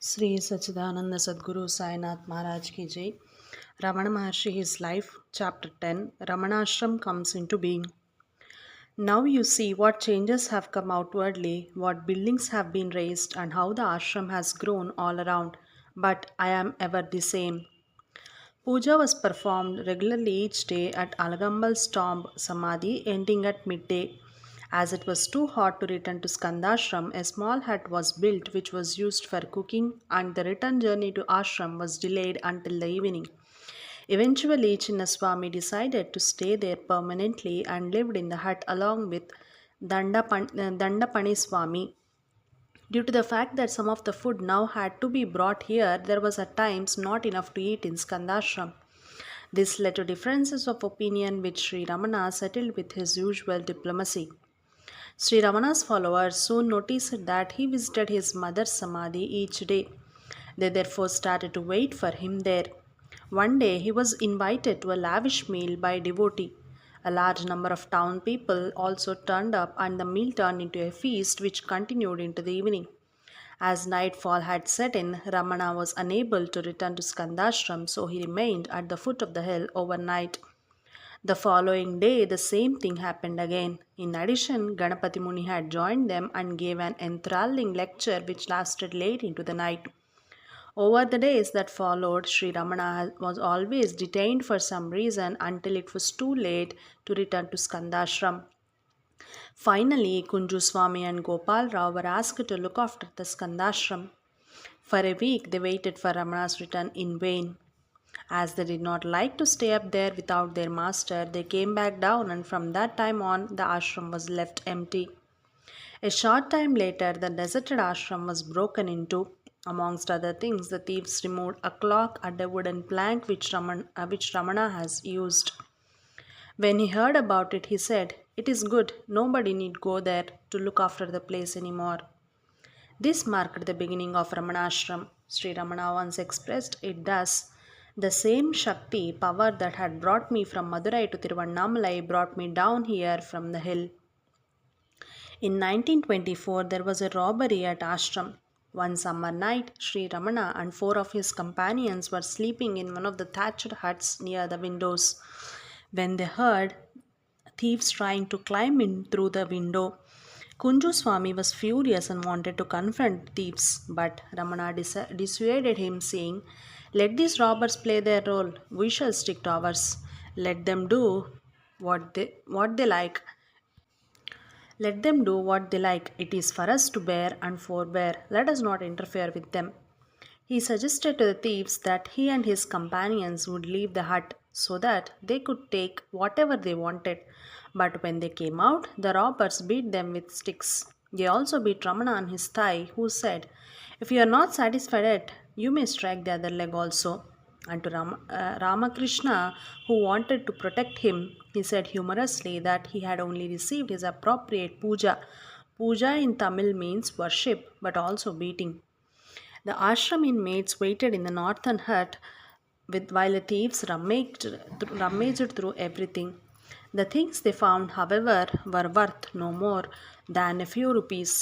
Sri Sachidananda Sadguru Sainath Maharaj Ki Jai. Ramana Maharshi, his life, chapter 10. Ramana Ashram comes into being. Now you see what changes have come outwardly, what buildings have been raised, and how the ashram has grown all around. But I am ever the same. Puja was performed regularly each day at Alagambal's tomb Samadhi, ending at midday. As it was too hot to return to Skandashram, a small hut was built which was used for cooking, and the return journey to ashram was delayed until the evening. Eventually, Chinnaswamy decided to stay there permanently and lived in the hut along with Dandapani Swami. Due to the fact that some of the food now had to be brought here, there was at times not enough to eat in Skandashram. This led to differences of opinion which Sri Ramana settled with his usual diplomacy. Sri Ramana's followers soon noticed that he visited his mother's samadhi each day. They therefore started to wait for him there. One day he was invited to a lavish meal by a devotee. A large number of town people also turned up, and the meal turned into a feast which continued into the evening. As nightfall had set in, Ramana was unable to return to Skandashram, so he remained at the foot of the hill overnight. The following day, the same thing happened again. In addition, Ganapati Muni had joined them and gave an enthralling lecture which lasted late into the night. Over the days that followed, Sri Ramana was always detained for some reason until it was too late to return to Skandashram. Finally, Kunju Swami and Gopal Rao were asked to look after the Skandashram. For a week, they waited for Ramana's return in vain. As they did not like to stay up there without their master, they came back down, and from that time on, the ashram was left empty. A short time later, the deserted ashram was broken into. Amongst other things, the thieves removed a clock and a wooden plank which Ramana has used. When he heard about it, he said, "It is good, nobody need go there to look after the place anymore." This marked the beginning of Ramanashram. Sri Ramana once expressed it thus: "The same Shakti, power that had brought me from Madurai to Tiruvannamalai brought me down here from the hill." In 1924, there was a robbery at Ashram. One summer night, Sri Ramana and four of his companions were sleeping in one of the thatched huts near the windows when they heard thieves trying to climb in through the window. Kunju Swami was furious and wanted to confront thieves, but Ramana dissuaded him, saying, "Let these robbers play their role. We shall stick to ours. Let them do what they like. Let them do what they like. It is for us to bear and forbear. Let us not interfere with them." He suggested to the thieves that he and his companions would leave the hut so that they could take whatever they wanted. But when they came out, the robbers beat them with sticks. They also beat Ramana on his thigh, who said, "If you are not satisfied yet, you may strike the other leg also." And to Ramakrishna, who wanted to protect him, he said humorously that he had only received his appropriate puja. Puja in Tamil means worship, but also beating. The ashram inmates waited in the northern hut while the thieves rummaged through everything. The things they found, however, were worth no more than a few rupees.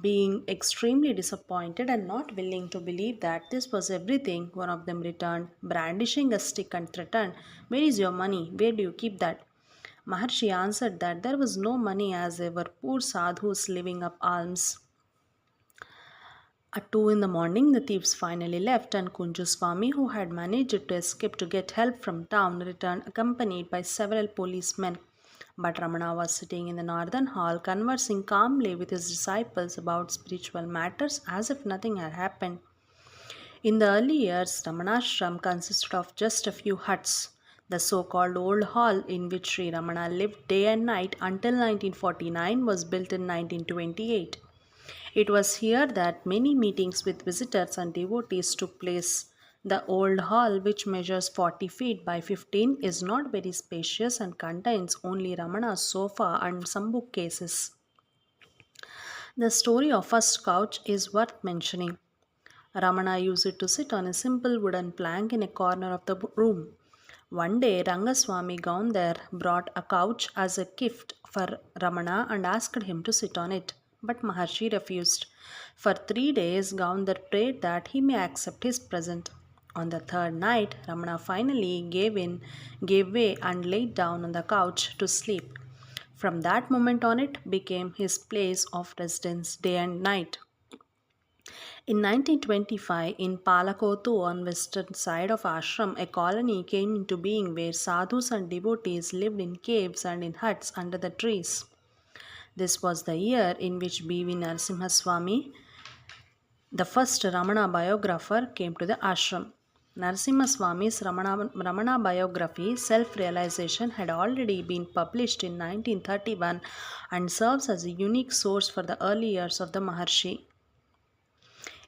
Being extremely disappointed and not willing to believe that this was everything, one of them returned, brandishing a stick, and threatened, "Where is your money? Where do you keep that?" Maharshi answered that there was no money, as they were poor sadhus living up alms. At 2 in the morning, the thieves finally left, and Kunju Swami, who had managed to escape to get help from town, returned accompanied by several policemen. But Ramana was sitting in the northern hall, conversing calmly with his disciples about spiritual matters as if nothing had happened. In the early years, Ramanashram consisted of just a few huts. The so called Old Hall, in which Sri Ramana lived day and night until 1949, was built in 1928. It was here that many meetings with visitors and devotees took place. The old hall, which measures 40 feet by 15, is not very spacious and contains only Ramana's sofa and some bookcases. The story of first couch is worth mentioning. Ramana used to sit on a simple wooden plank in a corner of the room. One day, Rangaswamy Gaundar brought a couch as a gift for Ramana and asked him to sit on it. But Maharshi refused. For 3 days, Gaundar prayed that he may accept his present. On the third night, Ramana finally gave way, and laid down on the couch to sleep. From that moment on, it became his place of residence day and night. In 1925, in Palakotu on western side of ashram, a colony came into being where sadhus and devotees lived in caves and in huts under the trees. This was the year in which B.V. Narasimhaswamy, the first Ramana biographer, came to the ashram. Narasimhaswamy's Ramana biography, Self Realization, had already been published in 1931 and serves as a unique source for the early years of the Maharshi.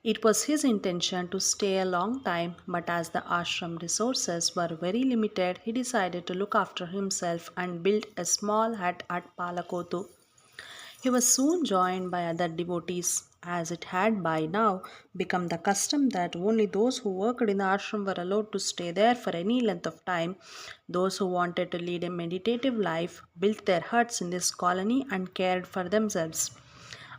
It was his intention to stay a long time, but as the ashram resources were very limited, he decided to look after himself and built a small hut at Palakotu. He was soon joined by other devotees, as it had by now become the custom that only those who worked in the ashram were allowed to stay there for any length of time. Those who wanted to lead a meditative life built their huts in this colony and cared for themselves.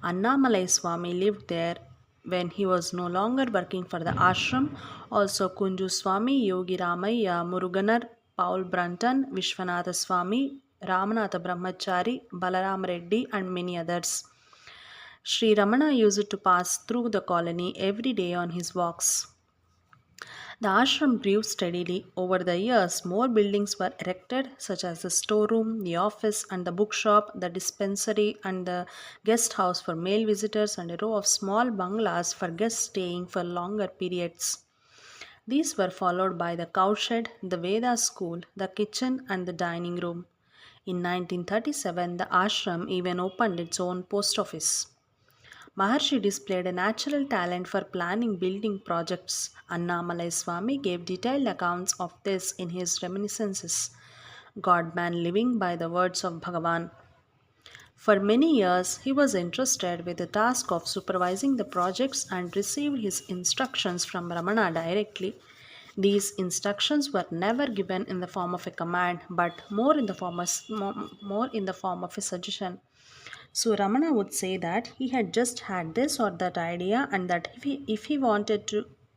Annamalai Swami lived there when he was no longer working for the ashram. Also, Kunju Swami, Yogi Ramayya, Muruganar, Paul Brunton, Vishwanatha Swami, Ramanatha Brahmachari, Balaram Reddy, and many others. Sri Ramana used to pass through the colony every day on his walks. The ashram grew steadily. Over the years, more buildings were erected, such as the storeroom, the office, and the bookshop, the dispensary, and the guest house for male visitors, and a row of small bungalows for guests staying for longer periods. These were followed by the cowshed, the Veda school, the kitchen, and the dining room. In 1937, the ashram even opened its own post office. Maharshi displayed a natural talent for planning building projects. Annamalai Swami gave detailed accounts of this in his reminiscences, God-man living by the words of Bhagavan. For many years, he was entrusted with the task of supervising the projects and received his instructions from Ramana directly. These instructions were never given in the form of a command, but more in the form of a suggestion. So Ramana would say that he had just had this or that idea, and that if he wanted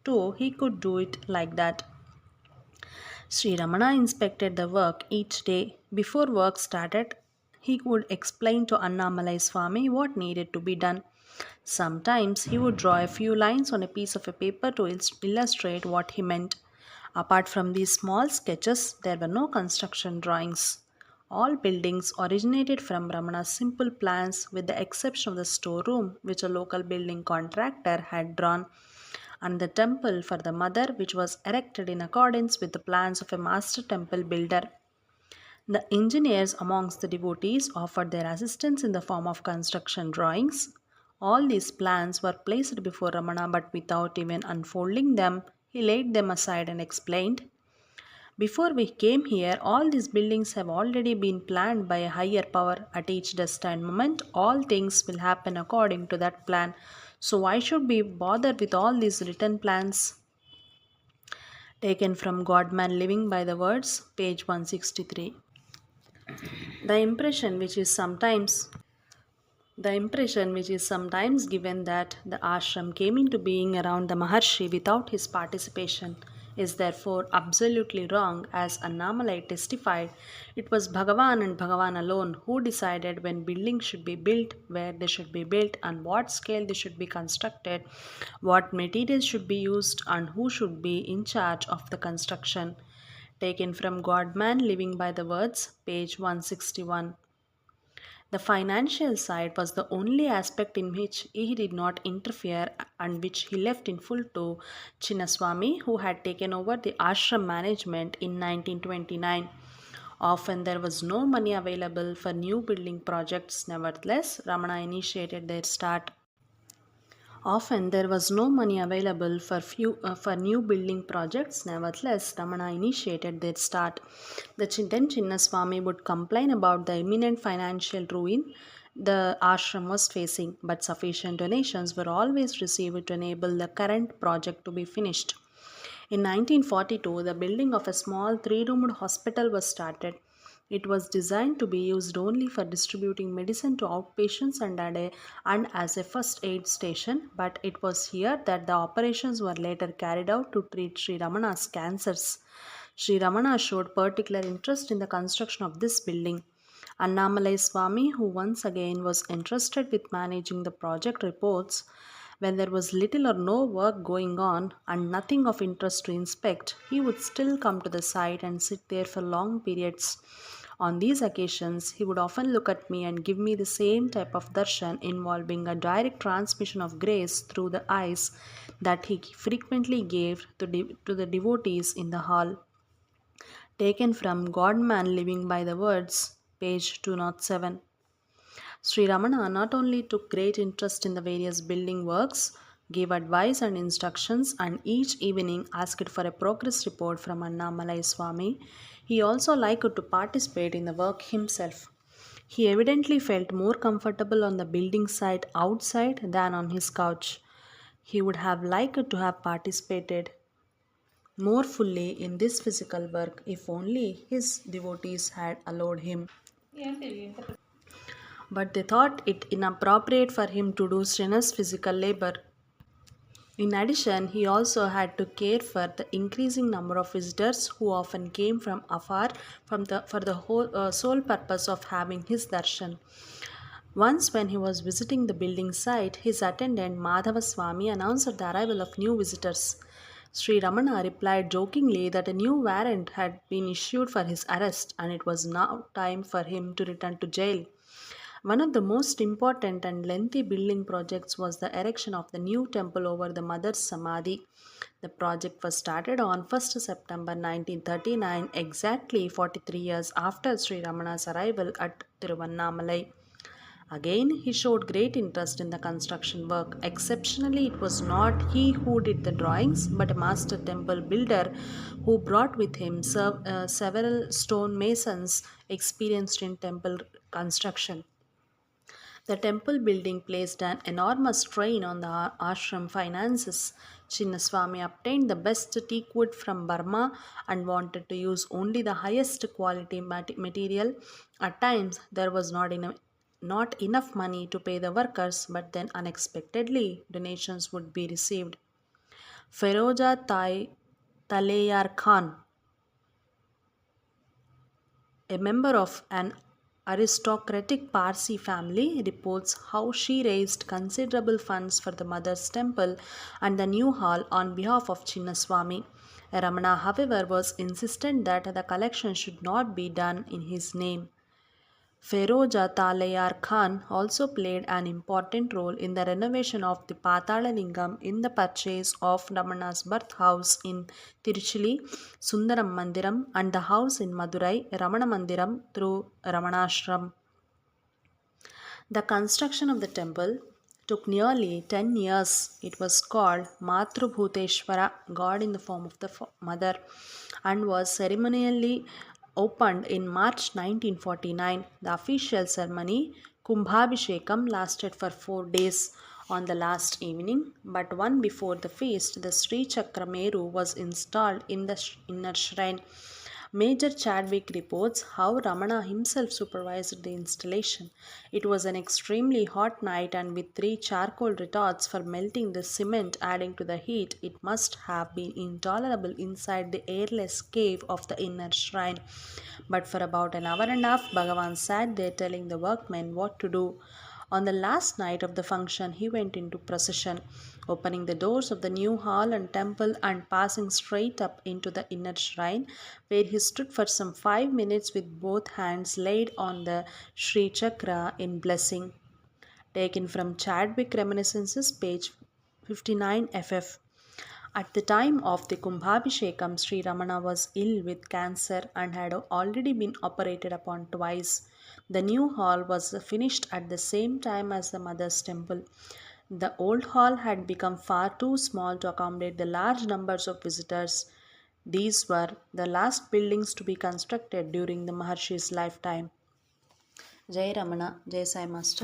to, he could do it like that. Sri Ramana inspected the work each day. Before work started, he would explain to Annamalai Swami what needed to be done. Sometimes he would draw a few lines on a piece of a paper to illustrate what he meant. Apart from these small sketches, there were no construction drawings. All buildings originated from Ramana's simple plans, with the exception of the storeroom, which a local building contractor had drawn, and the temple for the mother, which was erected in accordance with the plans of a master temple builder. The engineers amongst the devotees offered their assistance in the form of construction drawings. All these plans were placed before Ramana, but without even unfolding them, he laid them aside and explained, "Before we came here, all these buildings have already been planned by a higher power. At each destined moment, all things will happen according to that plan. So why should we bother with all these written plans?" Taken from Godman Living by the Words, page 163. The impression which is sometimes the impression which is sometimes given that the ashram came into being around the Maharshi without his participation is therefore absolutely wrong. As Annamalai testified, it was Bhagavan and Bhagavan alone who decided when buildings should be built, where they should be built, on what scale they should be constructed, what materials should be used, and who should be in charge of the construction. Taken from Godman Living by the Words, page 161. The financial side was the only aspect in which he did not interfere, and which he left in full to Chinnaswamy, who had taken over the ashram management in 1929. Often there was no money available for new building projects. Nevertheless, Ramana initiated their start. Often there was no money available for new building projects. Nevertheless, Ramana initiated their start. Then Chinnaswamy would complain about the imminent financial ruin the ashram was facing, but sufficient donations were always received to enable the current project to be finished. In 1942, the building of a small three-roomed hospital was started. It was designed to be used only for distributing medicine to outpatients and as a first aid station, but it was here that the operations were later carried out to treat Sri Ramana's cancers. Sri Ramana showed particular interest in the construction of this building. Annamalai Swami, who once again was entrusted with managing the project, reports when there was little or no work going on and nothing of interest to inspect, he would still come to the site and sit there for long periods. On these occasions, he would often look at me and give me the same type of darshan involving a direct transmission of grace through the eyes that he frequently gave to the devotees in the hall. Taken from God Man Living by the Words, page 207. Sri Ramana not only took great interest in the various building works, gave advice and instructions, and each evening asked for a progress report from Annamalai Swami, he also liked to participate in the work himself. He evidently felt more comfortable on the building site outside than on his couch. He would have liked to have participated more fully in this physical work if only his devotees had allowed him. But they thought it inappropriate for him to do strenuous physical labor. In addition, he also had to care for the increasing number of visitors who often came from afar for the sole purpose of having his darshan. Once, when he was visiting the building site, his attendant Madhava Swami announced the arrival of new visitors. Sri Ramana replied jokingly that a new warrant had been issued for his arrest and it was now time for him to return to jail. One of the most important and lengthy building projects was the erection of the new temple over the Mother's Samadhi. The project was started on 1st September 1939, exactly 43 years after Sri Ramana's arrival at Tiruvannamalai. Again, he showed great interest in the construction work. Exceptionally, it was not he who did the drawings, but a master temple builder who brought with him several stone masons experienced in temple construction. The temple building placed an enormous strain on the ashram finances. Chinnaswamy obtained the best teak wood from Burma and wanted to use only the highest quality material. At times, there was not enough money to pay the workers, but then unexpectedly donations would be received. Feroja Taleyar Khan, a member of an aristocratic Parsi family, reports how she raised considerable funds for the Mother's Temple and the new hall on behalf of Chinnaswamy. Ramana, however, was insistent that the collection should not be done in his name. Feroja Talayar Khan also played an important role in the renovation of the Patalalingam in the purchase of Ramana's birth house in Tiruchili, Sundaram Mandiram, and the house in Madurai, Ramana Mandiram, through Ramanashram. The construction of the temple took nearly 10 years. It was called Matrubhuteshwara, God in the form of the mother, and was ceremonially opened in March 1949. The official ceremony, Kumbhabhishekam, lasted for 4 days. On the last evening, but one before the feast, the Sri Chakra Meru was installed in the inner shrine. Major Chadwick reports how Ramana himself supervised the installation. It was an extremely hot night, and with three charcoal retorts for melting the cement adding to the heat, it must have been intolerable inside the airless cave of the inner shrine. But for about an hour and a half, Bhagavan sat there telling the workmen what to do. On the last night of the function, he went into procession, opening the doors of the new hall and temple and passing straight up into the inner shrine, where he stood for some 5 minutes with both hands laid on the Sri Chakra in blessing. Taken from Chadwick Reminiscences, page 59 FF. At the time of the Kumbhabhishekam, Sri Ramana was ill with cancer and had already been operated upon twice. The new hall was finished at the same time as the Mother's Temple. The old hall had become far too small to accommodate the large numbers of visitors. These were the last buildings to be constructed during the Maharshi's lifetime. Jai Ramana, Jai Sai Master.